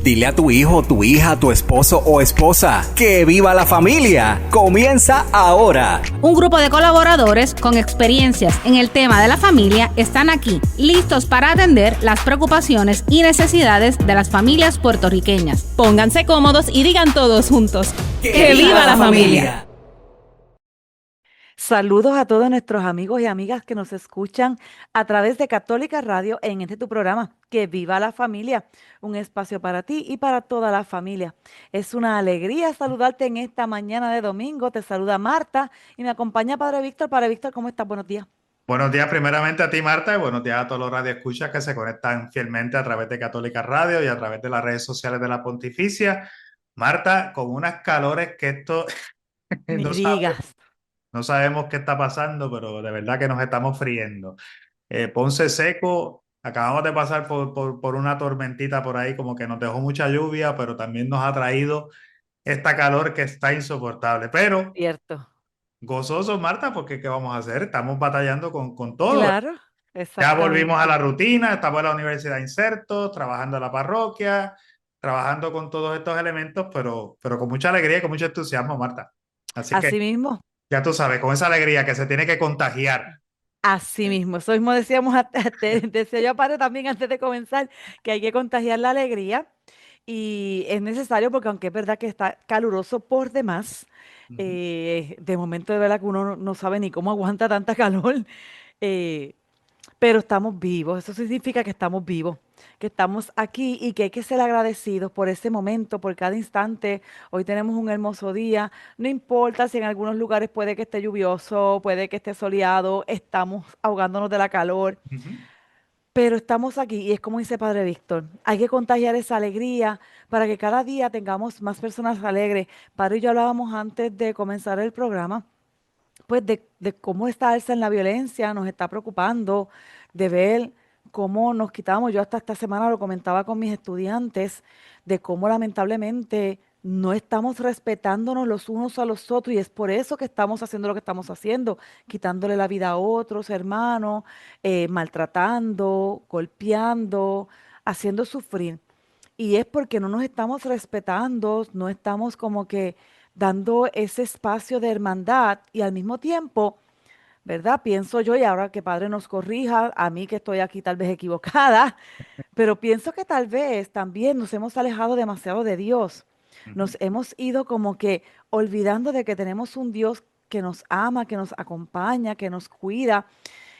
Dile a tu hijo, tu hija, tu esposo o esposa que viva la familia. Comienza ahora. Un grupo de colaboradores con experiencias en el tema de la familia están aquí, listos para atender las preocupaciones y necesidades de las familias puertorriqueñas. Pónganse cómodos y digan todos juntos: ¡Que viva la familia! Saludos a todos nuestros amigos y amigas que nos escuchan a través de Católica Radio en tu programa, Que Viva la Familia, un espacio para ti y para toda la familia. Es una alegría saludarte en esta mañana de domingo. Te saluda Marta y me acompaña Padre Víctor. Padre Víctor, ¿cómo estás? Buenos días. Buenos días primeramente a ti, Marta, y buenos días a todos los radioescuchas que se conectan fielmente a través de Católica Radio y a través de las redes sociales de la Pontificia. Marta, con unas calores que esto Me no digas. no sabemos qué está pasando, pero de verdad que nos estamos friendo. Ponce seco, acabamos de pasar por una tormentita por ahí, como que nos dejó mucha lluvia, pero también nos ha traído esta calor que está insoportable. Pero Cierto. gozosos, Marta, porque ¿qué vamos a hacer? Estamos batallando con todo. Claro, Ya volvimos a exactamente. la rutina, estamos en la universidad insertos, trabajando en la parroquia, trabajando con todos estos elementos, pero con mucha alegría y con mucho entusiasmo, Marta. Así que Así mismo. ya tú sabes, con esa alegría que se tiene que contagiar. Así mismo, eso mismo decíamos, decía yo aparte también antes de comenzar, que hay que contagiar la alegría y es necesario porque aunque es verdad que está caluroso por demás, Ujú. de momento de verdad que uno no sabe ni cómo aguanta tanta calor, eh, pero estamos vivos, eso significa que estamos vivos, que estamos aquí y que hay que ser agradecidos por ese momento, por cada instante. Hoy tenemos un hermoso día, no importa si en algunos lugares puede que esté lluvioso, puede que esté soleado, estamos ahogándonos de la calor, Ujú. pero estamos aquí y es como dice Padre Víctor, hay que contagiar esa alegría para que cada día tengamos más personas alegres. Padre y yo hablábamos antes de comenzar el programa pues de cómo esta alza en la violencia nos está preocupando, de ver cómo nos quitamos, yo hasta esta semana lo comentaba con mis estudiantes, de cómo lamentablemente no estamos respetándonos los unos a los otros y es por eso que estamos haciendo lo que estamos haciendo, quitándole la vida a otros hermanos, maltratando, golpeando, haciendo sufrir. Y es porque no nos estamos respetando, no estamos como que dando ese espacio de hermandad y al mismo tiempo, ¿verdad? Pienso yo, y ahora que Padre nos corrija, a mí que estoy aquí tal vez equivocada, pero pienso que tal vez también nos hemos alejado demasiado de Dios. Ujú. Nos hemos ido como que olvidando de que tenemos un Dios que nos ama, que nos acompaña, que nos cuida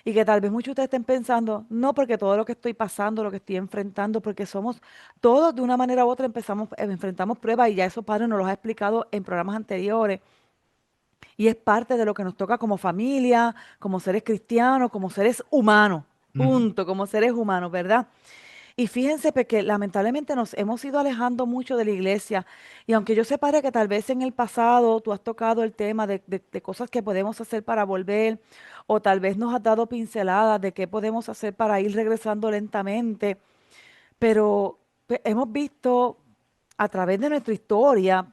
y que tal vez muchos de ustedes estén pensando, no porque todo lo que estoy pasando, lo que estoy enfrentando, porque somos todos de una manera u otra enfrentamos pruebas y ya eso Padre nos lo ha explicado en programas anteriores. Y es parte de lo que nos toca como familia, como seres cristianos, como seres humanos, Ujú. punto, como seres humanos, ¿verdad? Y fíjense que lamentablemente nos hemos ido alejando mucho de la iglesia. Y aunque yo sé, Padre, que tal vez en el pasado tú has tocado el tema de cosas que podemos hacer para volver, o tal vez nos has dado pinceladas de qué podemos hacer para ir regresando lentamente, pero hemos visto a través de nuestra historia,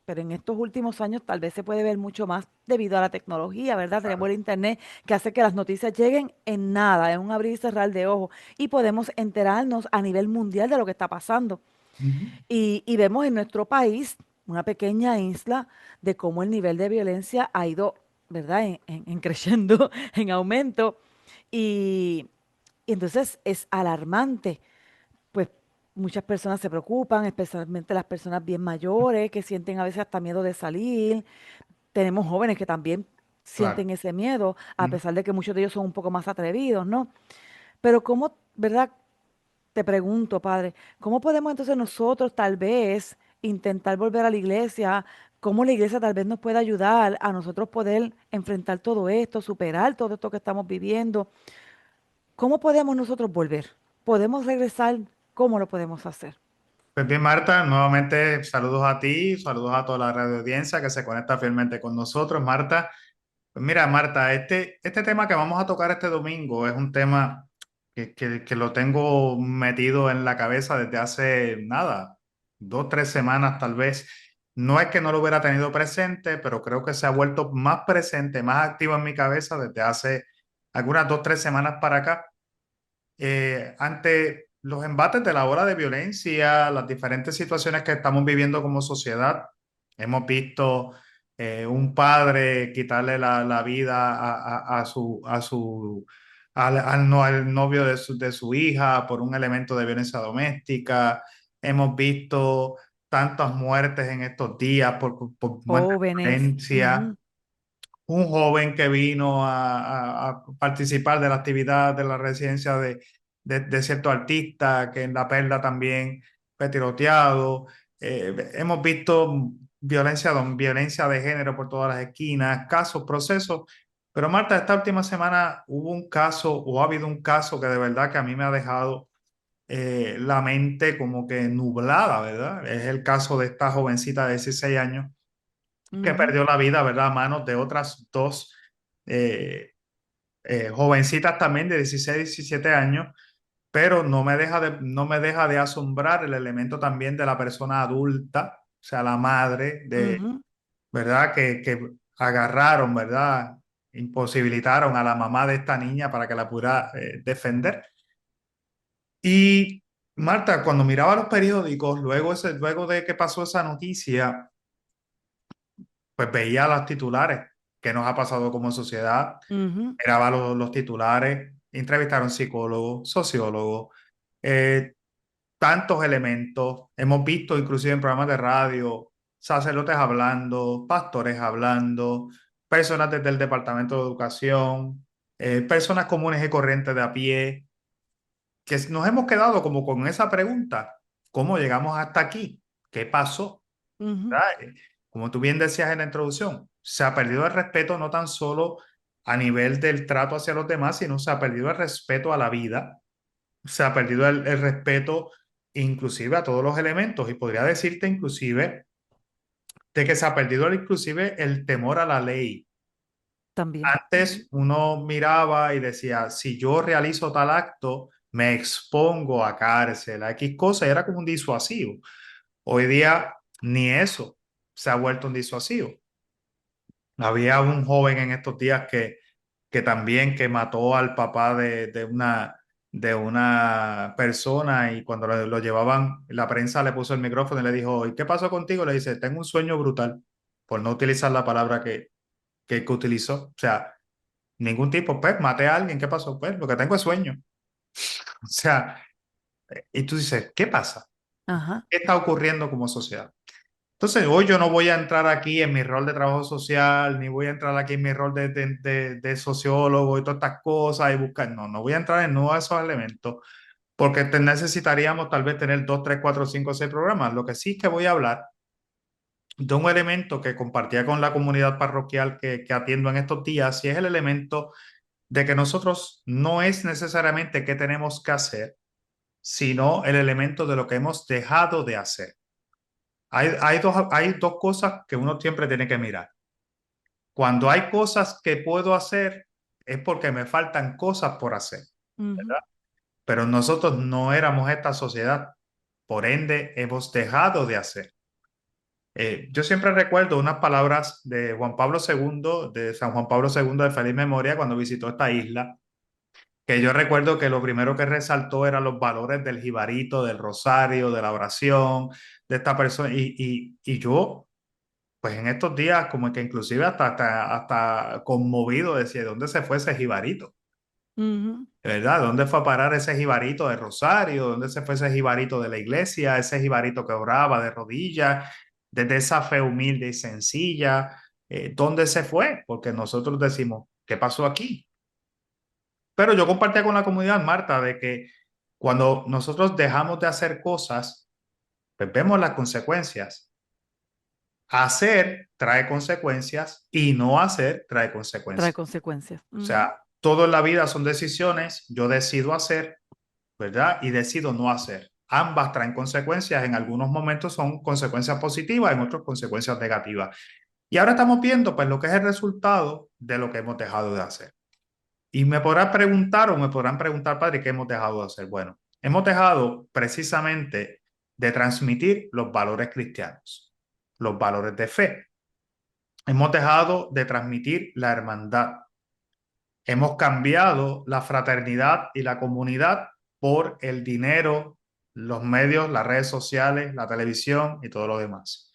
pero en estos últimos años tal vez se puede ver mucho más debido a la tecnología, ¿verdad? Tenemos Claro. el internet que hace que las noticias lleguen en nada, en un abrir y cerrar de ojos, y podemos enterarnos a nivel mundial de lo que está pasando. Ujú. Y vemos en nuestro país una pequeña isla de cómo el nivel de violencia ha ido, ¿verdad? En creciendo, en aumento. Y, y entonces es alarmante pues muchas personas se preocupan, especialmente las personas bien mayores que sienten a veces hasta miedo de salir. Tenemos jóvenes que también Claro. sienten ese miedo, a Ujú. pesar de que muchos de ellos son un poco más atrevidos, ¿no? Pero ¿cómo, verdad? Te pregunto, Padre, ¿cómo podemos entonces nosotros tal vez intentar volver a la iglesia? ¿Cómo la iglesia tal vez nos puede ayudar a nosotros poder enfrentar todo esto, superar todo esto que estamos viviendo? ¿Cómo podemos nosotros volver? ¿Podemos regresar? ¿Cómo lo podemos hacer? Pues bien, Marta, nuevamente saludos a ti, saludos a toda la radio audiencia que se conecta fielmente con nosotros, Marta. Pues mira, Marta, este tema que vamos a tocar este domingo es un tema que lo tengo metido en la cabeza desde hace nada, 2, 3 semanas tal vez. No es que no lo hubiera tenido presente, pero creo que se ha vuelto más presente, más activo en mi cabeza desde hace algunas 2, 3 semanas para acá. Ante los embates de la ola de violencia, las diferentes situaciones que estamos viviendo como sociedad. Hemos visto un padre quitarle la vida al novio de su hija por un elemento de violencia doméstica. Hemos visto tantas muertes en estos días por muerte de Jóvenes. violencia. Un joven que vino a participar de la actividad de la residencia de cierto artista, que en La Perla también fue tiroteado. Hemos visto violencia de género por todas las esquinas, casos, procesos. Pero Marta, esta última semana hubo un caso o ha habido un caso que de verdad que a mí me ha dejado la mente como que nublada, ¿verdad? Es el caso de esta jovencita de 16 años que Ujú, perdió la vida, ¿verdad? A manos de otras dos eh, jovencitas también de 16, 17 años, pero no me deja de asombrar el elemento también de la persona adulta, o sea, la madre, ujú. ¿verdad? Que agarraron, ¿verdad? Imposibilitaron a la mamá de esta niña para que la pudiera defender. Y Marta, cuando miraba los periódicos, luego de que pasó esa noticia, pues veía los titulares que nos ha pasado como sociedad, Ujú, miraba los titulares, entrevistaron psicólogos, sociólogos, eh, tantos elementos. Hemos visto inclusive en programas de radio, sacerdotes hablando, pastores hablando, personas desde el Departamento de Educación, personas comunes y corrientes de a pie, que nos hemos quedado como con esa pregunta, ¿cómo llegamos hasta aquí? ¿Qué pasó? ujú, ¿Verdad? Como tú bien decías en la introducción, se ha perdido el respeto no tan solo a nivel del trato hacia los demás, sino se ha perdido el respeto a la vida, se ha perdido el respeto inclusive a todos los elementos y podría decirte inclusive de que se ha perdido inclusive el temor a la ley. también. Antes uno miraba y decía, si yo realizo tal acto, me expongo a cárcel, a X cosa, y era como un disuasivo. Hoy día ni eso se ha vuelto un disuasivo. Había un joven en estos días que también que mató al papá de una persona y cuando lo llevaban, la prensa le puso el micrófono y le dijo, ¿y qué pasó contigo? Le dice, tengo un sueño brutal, por no utilizar la palabra que utilizó. O sea, ningún tipo, pues, maté a alguien, ¿qué pasó? Pues, lo que tengo es sueño. O sea, y tú dices, ¿qué pasa? Ajá. ¿Qué está ocurriendo como sociedad? Entonces, hoy yo no voy a entrar aquí en mi rol de trabajo social, ni voy a entrar aquí en mi rol de sociólogo y todas estas cosas y buscar, no voy a entrar en nuevos esos elementos, porque necesitaríamos tal vez tener 2, 3, 4, 5, 6 programas. Lo que sí es que voy a hablar de un elemento que compartía con la comunidad parroquial que atiendo en estos días, y es el elemento de que nosotros no es necesariamente qué tenemos que hacer, sino el elemento de lo que hemos dejado de hacer. Hay dos cosas que uno siempre tiene que mirar. Cuando hay cosas que puedo hacer, es porque me faltan cosas por hacer, Ujú, ¿verdad? Pero nosotros no éramos esta sociedad, por ende hemos dejado de hacer. Yo siempre recuerdo unas palabras de Juan Pablo II, de San Juan Pablo II de feliz memoria, cuando visitó esta isla, que yo recuerdo que lo primero que resaltó eran los valores del jibarito, del rosario, de la oración, de esta persona, y yo pues en estos días, como que inclusive hasta conmovido, decía, ¿dónde se fue ese jibarito? ujú, ¿De verdad? ¿Dónde fue a parar ese jibarito de Rosario? ¿Dónde se fue ese jibarito de la iglesia? Ese jibarito que oraba de rodillas, desde esa fe humilde y sencilla. ¿Dónde se fue? Porque nosotros decimos, ¿qué pasó aquí? Pero yo compartía con la comunidad, Marta, de que cuando nosotros dejamos de hacer cosas, pues vemos las consecuencias. Hacer trae consecuencias y no hacer trae trae consecuencias. consecuencias. O Ujú, sea, todo en la vida son decisiones. Yo decido hacer, ¿verdad? Y decido no hacer. Ambas traen consecuencias. En algunos momentos son consecuencias positivas, en otros consecuencias negativas. Y ahora estamos viendo, pues, lo que es el resultado de lo que hemos dejado de hacer. Y me podrán preguntar o me podrán preguntar, padre, ¿qué hemos dejado de hacer? Bueno, hemos dejado precisamente de transmitir los valores cristianos, los valores de fe. Hemos dejado de transmitir la hermandad. Hemos cambiado la fraternidad y la comunidad por el dinero, los medios, las redes sociales, la televisión y todo lo demás.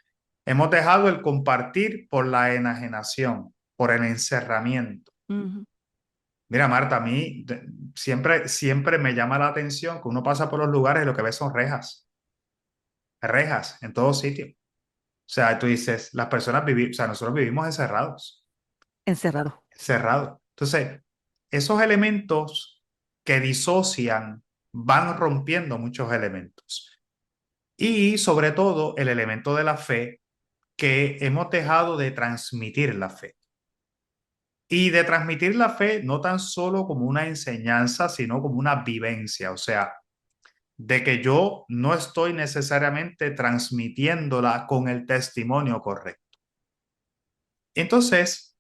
Hemos dejado el compartir por la enajenación, por el encerramiento. Ujú. Mira, Marta, a mí siempre me llama la atención que uno pasa por los lugares y lo que ve son rejas en todo sitio. O sea, tú dices, las personas vivimos, o sea, nosotros vivimos Encerrado. encerrados. Entonces, esos elementos que disocian van rompiendo muchos elementos. Y sobre todo el elemento de la fe, que hemos dejado de transmitir la fe. Y de transmitir la fe no tan solo como una enseñanza, sino como una vivencia. O sea, de que yo no estoy necesariamente transmitiéndola con el testimonio correcto. Entonces,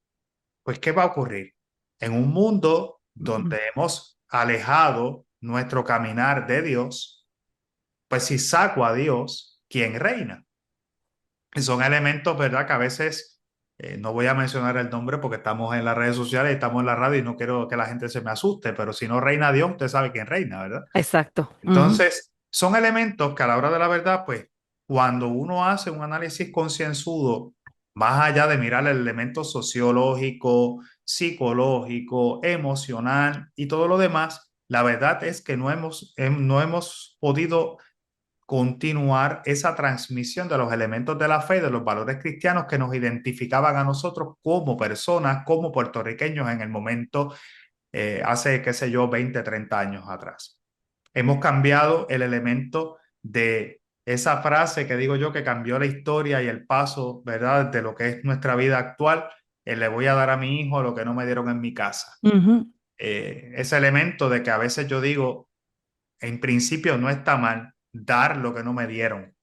pues, ¿qué va a ocurrir? En un mundo donde hemos alejado nuestro caminar de Dios, pues si saco a Dios, ¿quién reina? Y son elementos, ¿verdad? Que a veces, no voy a mencionar el nombre porque estamos en las redes sociales y estamos en la radio y no quiero que la gente se me asuste, pero si no reina Dios, usted sabe quién reina, ¿verdad? Exacto. Entonces, son elementos que a la hora de la verdad, pues, cuando uno hace un análisis concienzudo, más allá de mirar el elemento sociológico, psicológico, emocional y todo lo demás, la verdad es que no hemos podido continuar esa transmisión de los elementos de la fe, de los valores cristianos que nos identificaban a nosotros como personas, como puertorriqueños en el momento, hace, qué sé yo, 20, 30 años atrás. Hemos cambiado el elemento de esa frase que digo yo que cambió la historia y el paso, ¿verdad?, de lo que es nuestra vida actual. Le voy a dar a mi hijo lo que no me dieron en mi casa. Ese elemento de que a veces yo digo, en principio no está mal dar lo que no me dieron,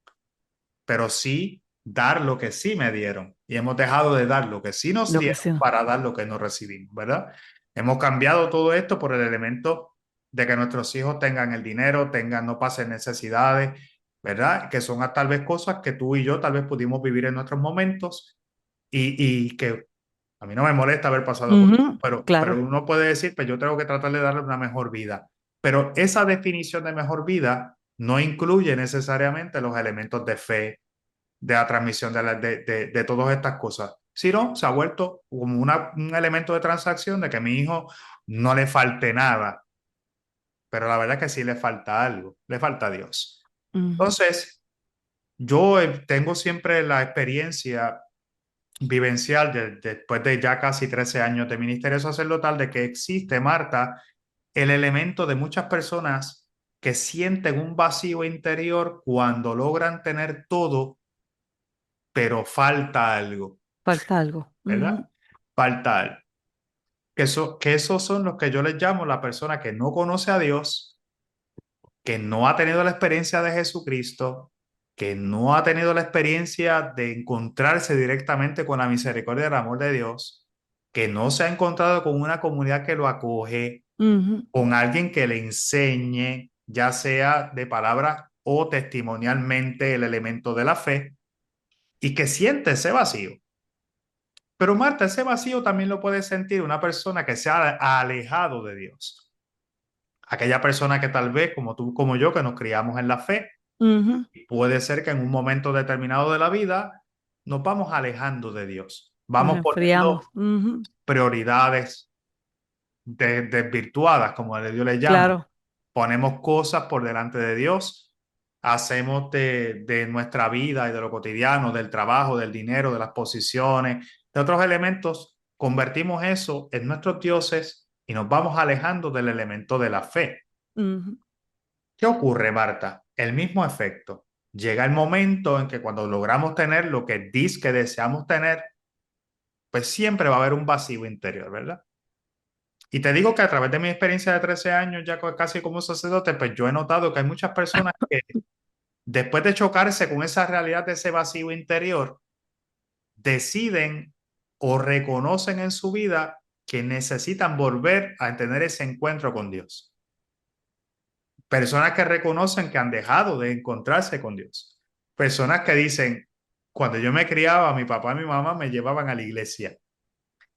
pero sí dar lo que sí me dieron. Y hemos dejado de dar lo que sí nos Lo que dieron sí. para dar lo que no recibimos, ¿verdad? Hemos cambiado todo esto por el elemento de que nuestros hijos tengan el dinero, no pasen necesidades, ¿verdad? Que son tal vez cosas que tú y yo tal vez pudimos vivir en nuestros momentos y que a mí no me molesta haber pasado por eso, pero Claro. uno puede decir, pues yo tengo que tratar de darle una mejor vida. Pero esa definición de mejor vida no incluye necesariamente los elementos de fe, de la transmisión de todas estas cosas, sino se ha vuelto como un elemento de transacción de que a mi hijo no le falte nada, pero la verdad es que sí le falta algo, le falta a Dios. Entonces, yo tengo siempre la experiencia vivencial después de ya casi 13 años de ministerio sacerdotal de que existe, Marta, el elemento de muchas personas que sienten un vacío interior cuando logran tener todo, pero falta algo, Falta algo. ¿verdad? Falta algo. Que esos son los que yo les llamo la persona que no conoce a Dios, que no ha tenido la experiencia de Jesucristo, que no ha tenido la experiencia de encontrarse directamente con la misericordia y el amor de Dios, que no se ha encontrado con una comunidad que lo acoge, con alguien que le enseñe, ya sea de palabras o testimonialmente, el elemento de la fe, y que siente ese vacío. Pero Marta, ese vacío también lo puede sentir una persona que se ha alejado de Dios. Aquella persona que tal vez, como tú, como yo, que nos criamos en la fe, puede ser que en un momento determinado de la vida nos vamos alejando de Dios. Vamos Nos poniendo enfriamos. prioridades desvirtuadas, como Dios le llama. Claro. Ponemos cosas por delante de Dios, hacemos de nuestra vida y de lo cotidiano, del trabajo, del dinero, de las posiciones, de otros elementos, convertimos eso en nuestros dioses y nos vamos alejando del elemento de la fe. ¿Qué ocurre, Marta? El mismo efecto. Llega el momento en que cuando logramos tener lo que dice que deseamos tener, pues siempre va a haber un vacío interior, ¿verdad? Y te digo que a través de mi experiencia de 13 años, ya casi como sacerdote, pues yo he notado que hay muchas personas que después de chocarse con esa realidad de ese vacío interior, deciden o reconocen en su vida que necesitan volver a tener ese encuentro con Dios. Personas que reconocen que han dejado de encontrarse con Dios. Personas que dicen, cuando yo me criaba, mi papá y mi mamá me llevaban a la iglesia.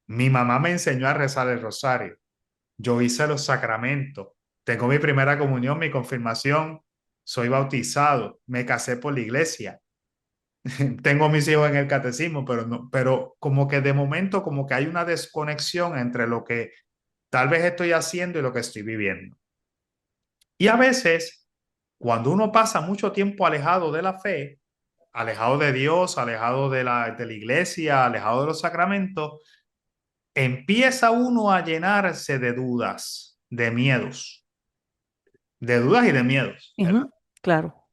Mi mamá me enseñó a rezar el rosario. Yo hice los sacramentos. tengo mi primera comunión, mi confirmación, soy bautizado, me casé por la iglesia, tengo mis hijos en el catecismo, pero no, pero como que de momento como que hay una desconexión entre lo que tal vez estoy haciendo y lo que estoy viviendo. Y a veces, cuando uno pasa mucho tiempo alejado de la fe, alejado de Dios, alejado de la iglesia, alejado de los sacramentos, empieza uno a llenarse de dudas, de dudas y de miedos, ¿verdad? Ujú, claro.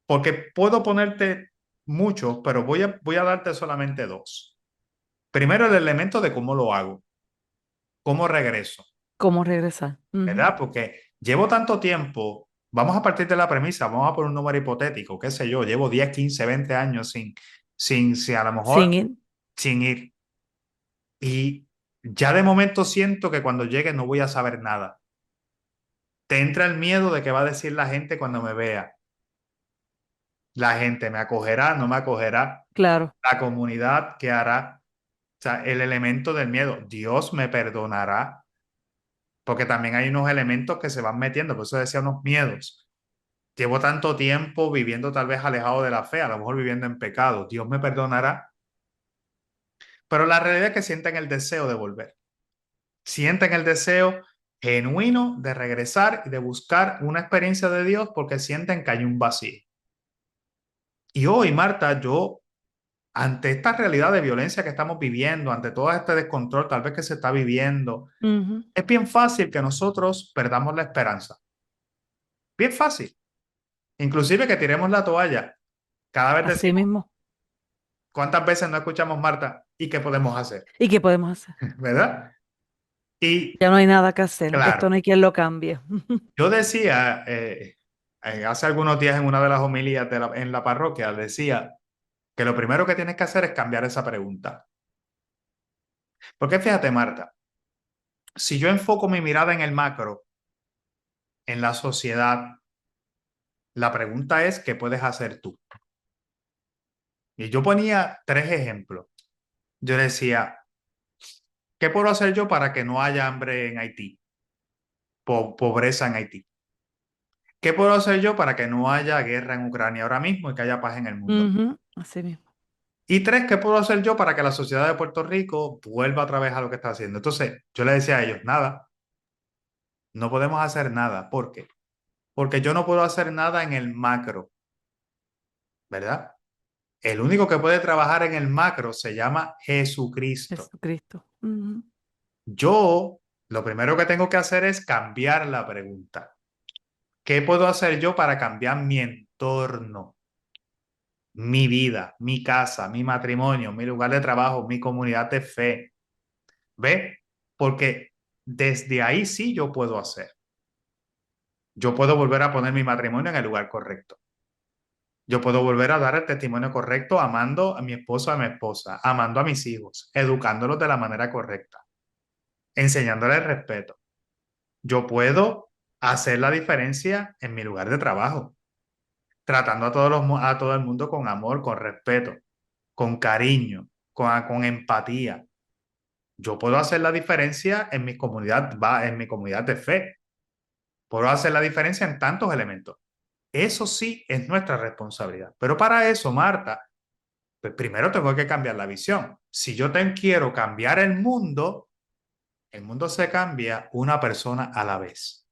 Porque puedo ponerte muchos, pero voy a darte solamente dos. Primero, el elemento de cómo lo hago, cómo regreso, ¿Cómo regresar? Ujú. ¿verdad? Porque llevo tanto tiempo, vamos a partir de la premisa, vamos a poner un número hipotético, qué sé yo, llevo 10, 15, 20 años sin a lo mejor, Sin ir. sin ir. Y ya de momento siento que cuando llegue no voy a saber nada. Te entra el miedo de qué va a decir la gente cuando me vea. La gente me acogerá, no me acogerá. Claro. La comunidad, ¿qué hará? O sea, el elemento del miedo. Dios me perdonará. Porque también hay unos elementos que se van metiendo. Por eso decía unos miedos. Llevo tanto tiempo viviendo tal vez alejado de la fe, a lo mejor viviendo en pecado. Dios me perdonará. Pero la realidad es que sienten el deseo de volver. Sienten el deseo genuino de regresar y de buscar una experiencia de Dios porque sienten que hay un vacío. Y hoy, Marta, yo, ante esta realidad de violencia que estamos viviendo, ante todo este descontrol tal vez que se está viviendo, Ujú. es bien fácil que nosotros perdamos la esperanza. Bien fácil. Inclusive que tiremos la toalla. Cada vez Así decimos, mismo. ¿cuántas veces no escuchamos, Marta? ¿Y qué podemos hacer? ¿Y qué podemos hacer? ¿Verdad? Y Ya no hay nada que hacer. Esto claro, no hay quien lo cambie. yo decía, hace algunos días en una de las homilías en la parroquia, decía que lo primero que tienes que hacer es cambiar esa pregunta. Porque fíjate, Marta, si yo enfoco mi mirada en el macro, en la sociedad, la pregunta es, ¿qué puedes hacer tú? Y yo ponía tres ejemplos. Yo decía, ¿qué puedo hacer yo para que no haya hambre en Haití? Pobreza en Haití. ¿Qué puedo hacer yo para que no haya guerra en Ucrania ahora mismo y que haya paz en el mundo? Ujú, así mismo. Y tres, ¿qué puedo hacer yo para que la sociedad de Puerto Rico vuelva otra vez a lo que está haciendo? Entonces, yo le decía a ellos, nada, no podemos hacer nada. ¿Por qué? Porque yo no puedo hacer nada en el macro, ¿verdad? El único que puede trabajar en el macro se llama Jesucristo. Jesucristo. Ujú. Yo, lo primero que tengo que hacer es cambiar la pregunta. ¿Qué puedo hacer yo para cambiar mi entorno, mi vida, mi casa, mi matrimonio, mi lugar de trabajo, mi comunidad de fe? ¿Ve? Porque desde ahí sí yo puedo hacer. Yo puedo volver a poner mi matrimonio en el lugar correcto. Yo puedo volver a dar el testimonio correcto amando a mi esposo, a mi esposa, amando a mis hijos, educándolos de la manera correcta, enseñándoles respeto. Yo puedo hacer la diferencia en mi lugar de trabajo, tratando a todo el mundo con amor, con respeto, con cariño, con empatía. Yo puedo hacer la diferencia en mi comunidad de fe. Puedo hacer la diferencia en tantos elementos. Eso sí es nuestra responsabilidad. Pero para eso, Marta, pues primero tengo que cambiar la visión. Si yo quiero cambiar el mundo se cambia una persona a la vez.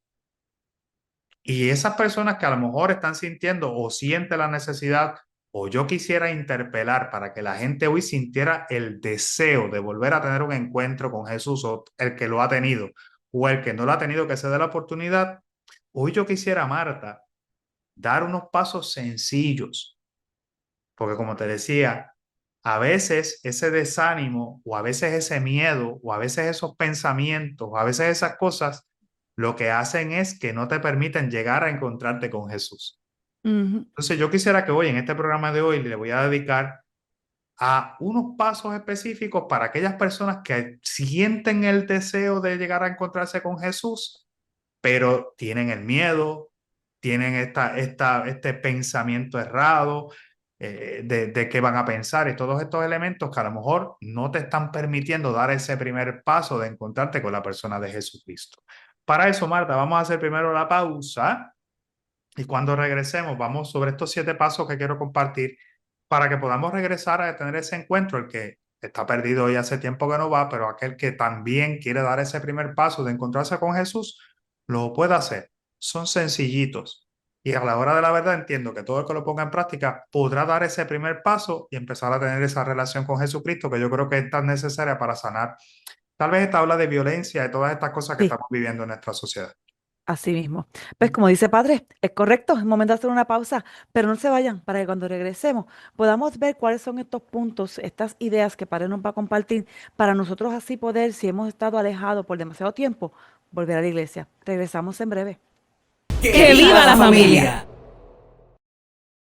Y esas personas que a lo mejor están sintiendo o sienten la necesidad, o yo quisiera interpelar para que la gente hoy sintiera el deseo de volver a tener un encuentro con Jesús, o el que lo ha tenido, o el que no lo ha tenido, que se dé la oportunidad. Hoy yo quisiera, Marta, dar unos pasos sencillos, porque como te decía, a veces ese desánimo o a veces ese miedo o a veces esos pensamientos o a veces esas cosas lo que hacen es que no te permiten llegar a encontrarte con Jesús. Ujú. Entonces yo quisiera que hoy en este programa de hoy le voy a dedicar a unos pasos específicos para aquellas personas que sienten el deseo de llegar a encontrarse con Jesús, pero tienen el miedo, tienen este pensamiento errado, de qué van a pensar y todos estos elementos que a lo mejor no te están permitiendo dar ese primer paso de encontrarte con la persona de Jesucristo. Para eso, Marta, vamos a hacer primero la pausa y cuando regresemos vamos sobre estos 7 pasos que quiero compartir para que podamos regresar a tener ese encuentro, el que está perdido y hace tiempo que no va, pero aquel que también quiere dar ese primer paso de encontrarse con Jesús, lo puede hacer. Son sencillitos. Y a la hora de la verdad entiendo que todo el que lo ponga en práctica podrá dar ese primer paso y empezar a tener esa relación con Jesucristo que yo creo que es tan necesaria para sanar tal vez esta ola de violencia y todas estas cosas que Sí, estamos viviendo en nuestra sociedad. así mismo. Pues como dice padre, es correcto, es momento de hacer una pausa, pero no se vayan para que cuando regresemos podamos ver cuáles son estos puntos, estas ideas que padre nos va a compartir para nosotros así poder, si hemos estado alejados por demasiado tiempo, volver a la iglesia. Regresamos en breve. ¡Que viva la familia!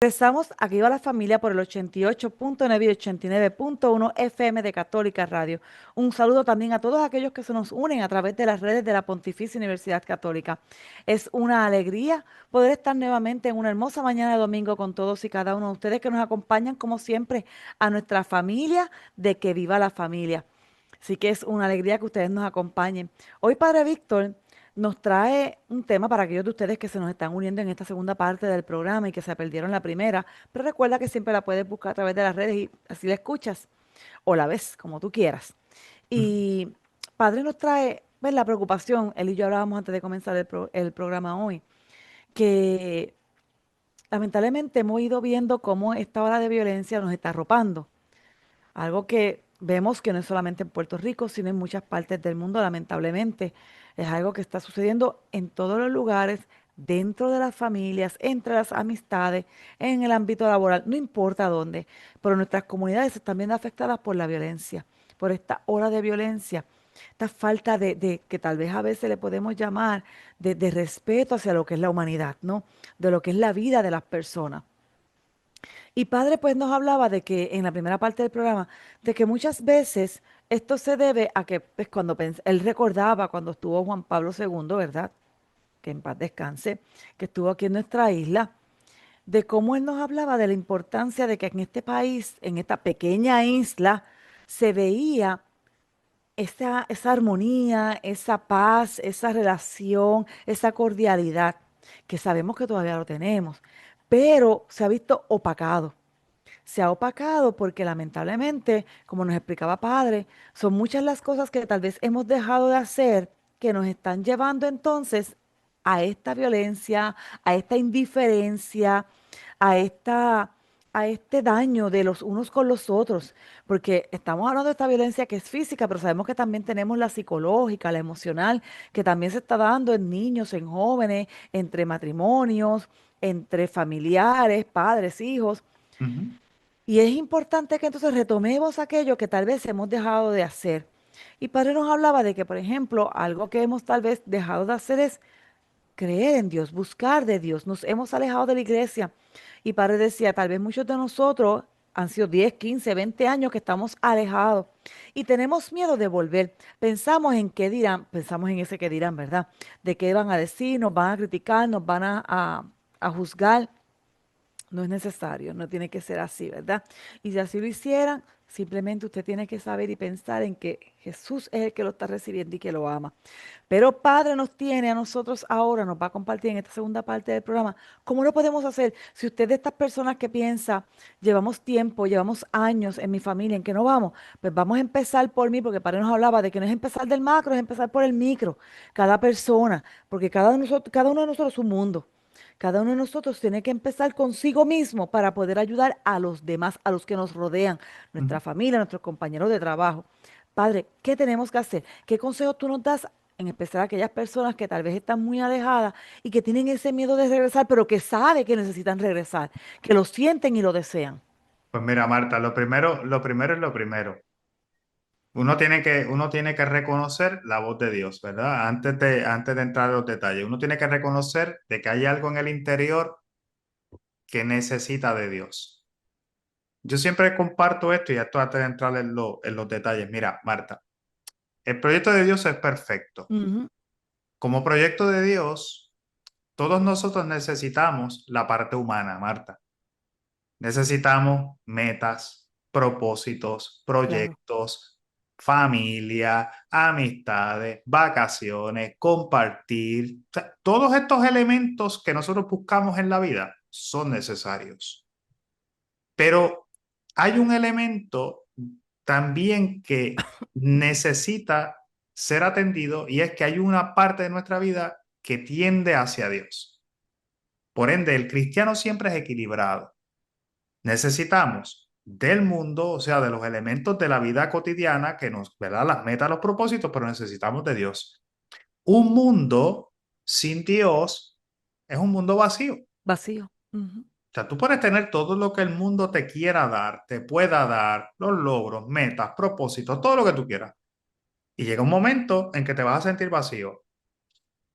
Regresamos aquí va la familia por el 88.9 y 89.1 FM de Católica Radio. Un saludo también a todos aquellos que se nos unen a través de las redes de la Pontificia Universidad Católica. Es una alegría poder estar nuevamente en una hermosa mañana de domingo con todos y cada uno de ustedes que nos acompañan como siempre a nuestra familia de Que Viva la Familia. Así que es una alegría que ustedes nos acompañen. Hoy Padre Víctor nos trae un tema para aquellos de ustedes que se nos están uniendo en esta segunda parte del programa y que se perdieron la primera, pero recuerda que siempre la puedes buscar a través de las redes y así la escuchas o la ves como tú quieras. Y Padre nos trae, ves la preocupación, él y yo hablábamos antes de comenzar el programa hoy, que lamentablemente hemos ido viendo cómo esta ola de violencia nos está arropando. Algo que vemos que no es solamente en Puerto Rico, sino en muchas partes del mundo, lamentablemente. Es algo que está sucediendo en todos los lugares, dentro de las familias, entre las amistades, en el ámbito laboral, no importa dónde. Pero nuestras comunidades están viendo afectadas por la violencia, por esta ola de violencia, esta falta de que tal vez a veces le podemos llamar de respeto hacia lo que es la humanidad, ¿no? De lo que es la vida de las personas. Y padre pues nos hablaba de que en la primera parte del programa, de que muchas veces esto se debe a que pues, cuando él recordaba cuando estuvo Juan Pablo II, ¿verdad? Que en paz descanse, que estuvo aquí en nuestra isla, de cómo él nos hablaba de la importancia de que en este país, en esta pequeña isla, se veía esa armonía, esa paz, esa relación, esa cordialidad, que sabemos que todavía lo tenemos, pero se ha visto opacado, se ha opacado porque lamentablemente, como nos explicaba padre, son muchas las cosas que tal vez hemos dejado de hacer que nos están llevando entonces a esta violencia, a esta indiferencia, a a este daño de los unos con los otros, porque estamos hablando de esta violencia que es física, pero sabemos que también tenemos la psicológica, la emocional, que también se está dando en niños, en jóvenes, entre matrimonios, entre familiares, padres, hijos. Ujú. Y es importante que entonces retomemos aquello que tal vez hemos dejado de hacer. Y Padre nos hablaba de que, por ejemplo, algo que hemos tal vez dejado de hacer es creer en Dios, buscar de Dios. Nos hemos alejado de la iglesia. Y Padre decía, tal vez muchos de nosotros han sido 10, 15, 20 años que estamos alejados y tenemos miedo de volver. Pensamos en qué dirán, pensamos en ese que dirán, ¿verdad? De qué van a decir, nos van a criticar, nos van a juzgar. No es necesario, no tiene que ser así, ¿verdad? Y si así lo hicieran, simplemente usted tiene que saber y pensar en que Jesús es el que lo está recibiendo y que lo ama. Pero Padre nos tiene a nosotros ahora, nos va a compartir en esta segunda parte del programa, ¿cómo lo podemos hacer? Si usted de estas personas que piensa, llevamos tiempo, llevamos años en mi familia en que no vamos, pues vamos a empezar por mí, porque Padre nos hablaba de que no es empezar del macro, es empezar por el micro, cada persona, porque cada uno de nosotros es un mundo. Cada uno de nosotros tiene que empezar consigo mismo para poder ayudar a los demás, a los que nos rodean, Ujú. nuestra familia, nuestros compañeros de trabajo. Padre, ¿qué tenemos que hacer? ¿Qué consejo tú nos das? En especial a aquellas personas que tal vez están muy alejadas y que tienen ese miedo de regresar, pero que saben que necesitan regresar, que lo sienten y lo desean. Pues mira, Marta, lo primero es lo primero. Uno tiene que reconocer la voz de Dios, ¿verdad? Antes de entrar a los detalles, uno tiene que reconocer de que hay algo en el interior que necesita de Dios. Yo siempre comparto esto y esto antes de entrar en los detalles. Mira, Marta, el proyecto de Dios es perfecto. Ujú, Como proyecto de Dios, todos nosotros necesitamos la parte humana, Marta. Necesitamos metas, propósitos, claro. proyectos. familia, amistades, vacaciones, compartir. O sea, todos estos elementos que nosotros buscamos en la vida son necesarios. Pero hay un elemento también que necesita ser atendido y es que hay una parte de nuestra vida que tiende hacia Dios. Por ende, el cristiano siempre es equilibrado. Necesitamos del mundo, o sea, de los elementos de la vida cotidiana que nos, ¿verdad? Las metas, los propósitos, pero necesitamos de Dios. Un mundo sin Dios es un mundo vacío. Vacío. Ujú. O sea, tú puedes tener todo lo que el mundo te quiera dar, te pueda dar, los logros, metas, propósitos, todo lo que tú quieras. Y llega un momento en que te vas a sentir vacío.